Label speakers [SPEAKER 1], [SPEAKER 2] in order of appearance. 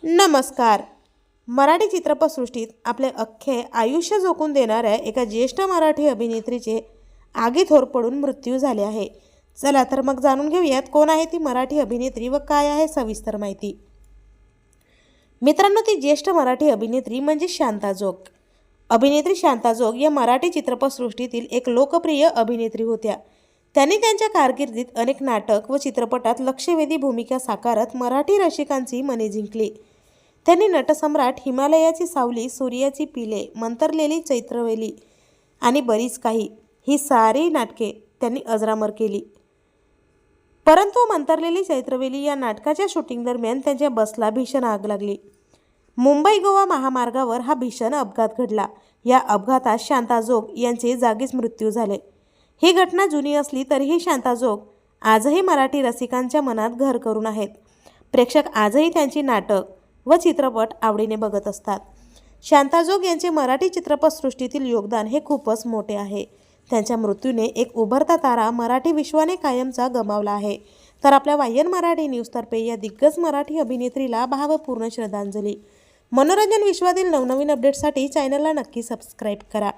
[SPEAKER 1] नमस्कार. मराठी चित्रपटसृष्टीत आपले अख्खे आयुष्य झोकून देणाऱ्या एका ज्येष्ठ मराठी अभिनेत्रीचे आगीत होरपळून मृत्यू झाले आहे. चला तर मग जाणून घेऊयात कोण आहे ती मराठी अभिनेत्री व काय आहे सविस्तर माहिती. मित्रांनो, ती ज्येष्ठ मराठी अभिनेत्री म्हणजे शांता जोग. अभिनेत्री शांता जोग या मराठी चित्रपटसृष्टीतील एक लोकप्रिय अभिनेत्री होत्या. त्यांनी त्यांच्या कारकिर्दीत अनेक नाटक व चित्रपटात लक्षवेधी भूमिका साकारत मराठी रसिकांची मने जिंकली. त्यांनी नटसम्राट, हिमालयाची सावली, सूर्याची पिले, मंतरलेली चैत्रवेली आणि बरीच काही ही सारी नाटके त्यांनी अजरामर केली. परंतु मंतरलेली चैत्रवेली या नाटकाच्या शूटिंग दरम्यान त्यांच्या बसला भीषण आग लागली. मुंबई गोवा महामार्गावर हा भीषण अपघात घडला. या अपघातात शांता जोग यांचे जागीच मृत्यू झाले. ही घटना जुनी असली तरीही शांता जोग आजही मराठी रसिकांच्या मनात घर करून आहेत. प्रेक्षक आजही त्यांची नाटक व चित्रपट आवडीने बघत असतात. शांता जोग यांचे मराठी चित्रपटसृष्टीतील योगदान हे खूपच मोठे आहे. त्यांच्या मृत्यूने एक उभरता तारा मराठी विश्वाने कायमचा गमावला आहे. तर आपल्या वायन मराठी न्यूजतर्फे या दिग्गज मराठी अभिनेत्रीला भावपूर्ण श्रद्धांजली. मनोरंजन विश्वातील नवनवीन अपडेट्ससाठी चॅनलला नक्की सबस्क्राईब करा.